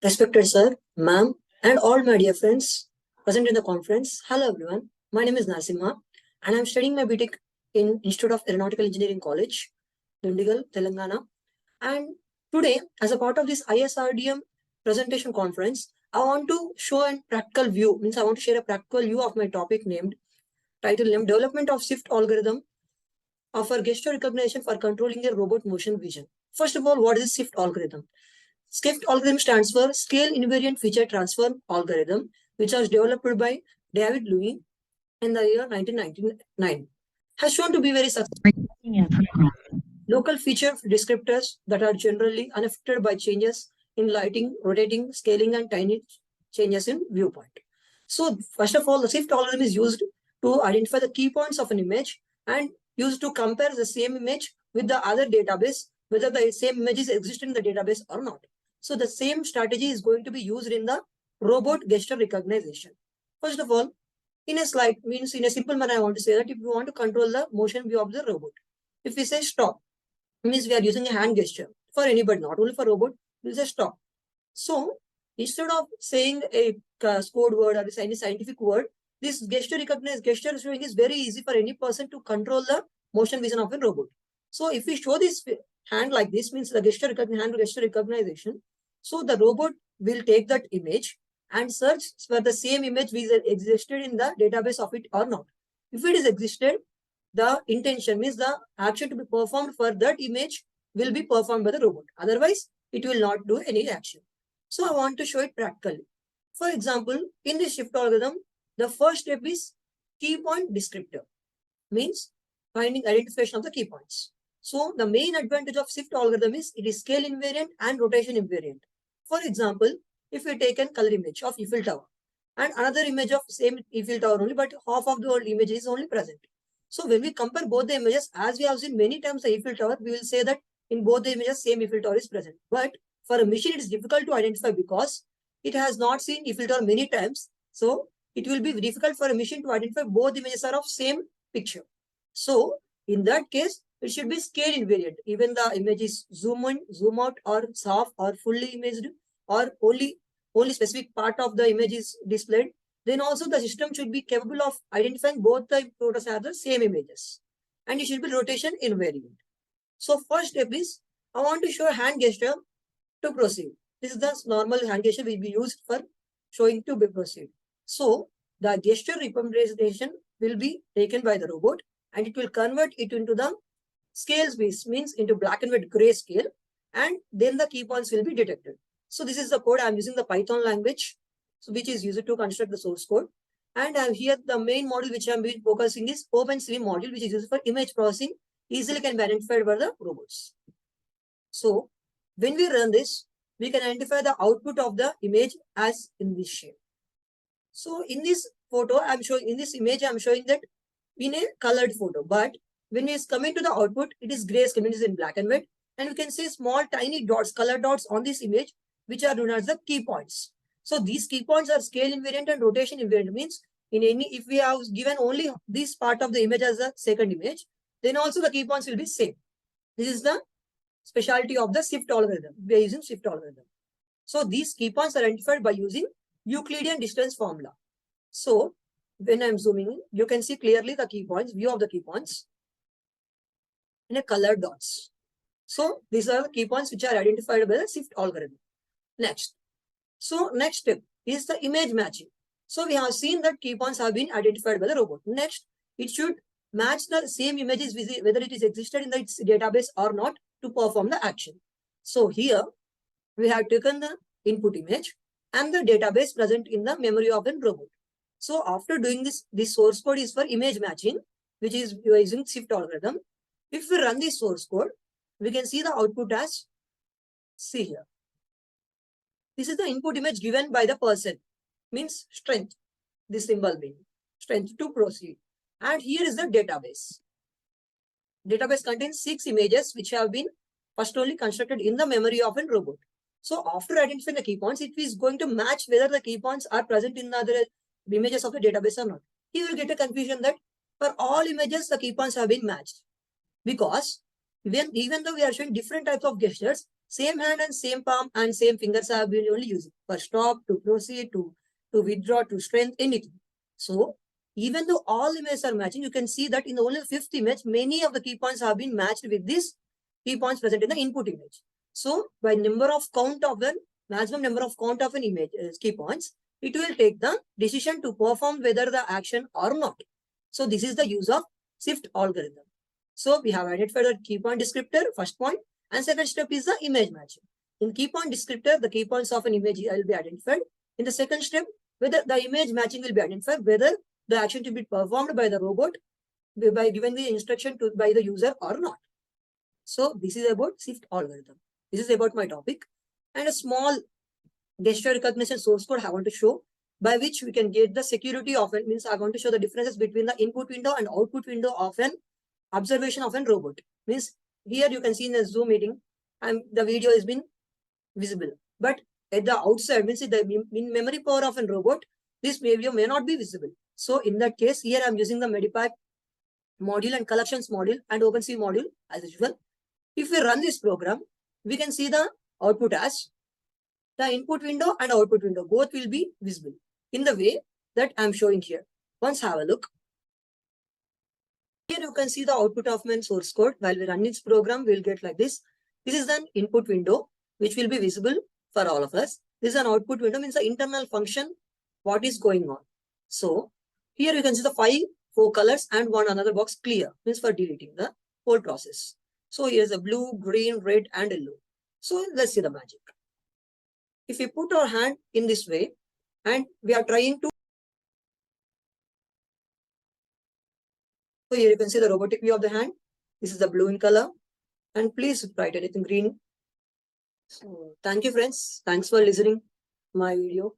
Respected sir, ma'am, and all my dear friends present in the conference. Hello everyone. My name is Nasimha and I'm studying my BTech in Institute of Aeronautical Engineering College, Dundigal, Telangana. And today, as a part of this ISRDM presentation conference, I want to show a practical view, means I want to share a practical view of my topic title named Development of Shift Algorithm for Gesture Recognition for Controlling a Robot Motion Vision. First of all, what is Shift algorithm? SCIFT algorithm stands for Scale Invariant Feature Transform Algorithm, which was developed by David Louis in the year 1999. Has shown to be very successful. Local feature descriptors that are generally unaffected by changes in lighting, rotating, scaling, and tiny changes in viewpoint. So, first of all, the SIFT algorithm is used to identify the key points of an image and used to compare the same image with the other database, whether the same images exist in the database or not. So the same strategy is going to be used in the robot gesture recognition. First of all, in a slide, means in a simple manner, I want to say that if you want to control the motion view of the robot, if we say stop, means we are using a hand gesture for anybody, not only for robot, we'll say stop. So instead of saying a code word or any scientific word, this gesture showing is very easy for any person to control the motion vision of a robot. So if we show this hand like this, means the hand gesture recognition, so the robot will take that image and search for the same image which existed in the database of it or not. If it is existed, the intention means the action to be performed for that image will be performed by the robot. Otherwise, it will not do any action. So I want to show it practically. For example, in this shift algorithm, the first step is key point descriptor, means finding identification of the key points. So the main advantage of shift algorithm is it is scale invariant and rotation invariant. For example, if we take a color image of Eiffel Tower and another image of same Eiffel Tower only, but half of the whole image is only present. So when we compare both the images, as we have seen many times the Eiffel Tower, we will say that in both the images, same Eiffel Tower is present. But for a machine, it is difficult to identify because it has not seen Eiffel Tower many times. So it will be difficult for a machine to identify both images are of same picture. So in that case, it should be scale invariant. Even the image is zoom in, zoom out, or soft, or fully imaged, or only specific part of the image is displayed. Then also the system should be capable of identifying both the photos as the same images. And it should be rotation invariant. So first step is, I want to show a hand gesture to proceed. This is the normal hand gesture will be used for showing to be proceed. So the gesture representation will be taken by the robot and it will convert it into the scale space, means into black and white gray scale, and then the key points will be detected. So this is the code. I'm using the Python language, so which is used to construct the source code. And here the main model which I'm focusing is OpenCV module, which is used for image processing, easily can be identified by the robots. So when we run this, we can identify the output of the image as in this shape. So in this photo, in this image, I'm showing that in a colored photo, but when it's coming to the output, it is grayscale, it is in black and white, and you can see small tiny dots, color dots on this image, which are known as the key points. So these key points are scale invariant and rotation invariant, means if we have given only this part of the image as a second image, then also the key points will be same. This is the specialty of the shift algorithm. We are using shift algorithm. So these key points are identified by using Euclidean distance formula. So when I'm zooming in, you can see clearly the key points, view of the key points in a colored dots. So these are the key points which are identified by the shift algorithm. Next. So next step is the image matching. So we have seen that key points have been identified by the robot. Next, it should match the same images, whether it is existed in the database or not, to perform the action. So here we have taken the input image and the database present in the memory of a robot. So after doing this source code is for image matching, which is using shift algorithm. If we run this source code, we can see the output as, see here. This is the input image given by the person, means strength, this symbol being strength to proceed. And here is the database. Database contains 6 images which have been first only constructed in the memory of a robot. So after identifying the key points, it is going to match whether the key points are present in the other images of the database or not. He will get a confusion that for all images, the key points have been matched. Because even though we are showing different types of gestures, Same hand and same palm and same fingers have been only using for stop, to proceed, to withdraw, to strength, anything. So even though all images are matching, you can see that in the only fifth image, many of the key points have been matched with these key points present in the input image. So by number of count of the maximum number of count of an image key points, it will take the decision to perform whether the action or not. So this is the use of shift algorithm. So we have identified the key point descriptor, first point, and second step is the image matching. In key point descriptor, the key points of an image will be identified. In the second step, whether the image matching will be identified, whether the action to be performed by the robot by giving the instruction to by the user or not. So this is about shift algorithm. This is about my topic. And a small gesture recognition source code I want to show, by which we can get the security of it. Means I want to show the differences between the input window and output window of an observation of a robot. Means here you can see in the Zoom meeting and the video has been visible. But at the outside, means the memory power of a robot, this video may not be visible. So in that case, here I'm using the Medipack module and collections module and OpenCV module as usual. If we run this program, we can see the output as the input window and output window, both will be visible in the way that I'm showing here. Once have a look. Here you can see the output of my source code. While we run this program, we'll get like this. This is an input window, which will be visible for all of us. This is an output window, means the internal function, what is going on. So here you can see the four colors and one another box clear, means for deleting the whole process. So here's a blue, green, red, and yellow. So let's see the magic. If we put our hand in this way and we are trying to, so here you can see the robotic view of the hand. This is the blue in color, and please write anything green. So thank you friends. Thanks for listening my video.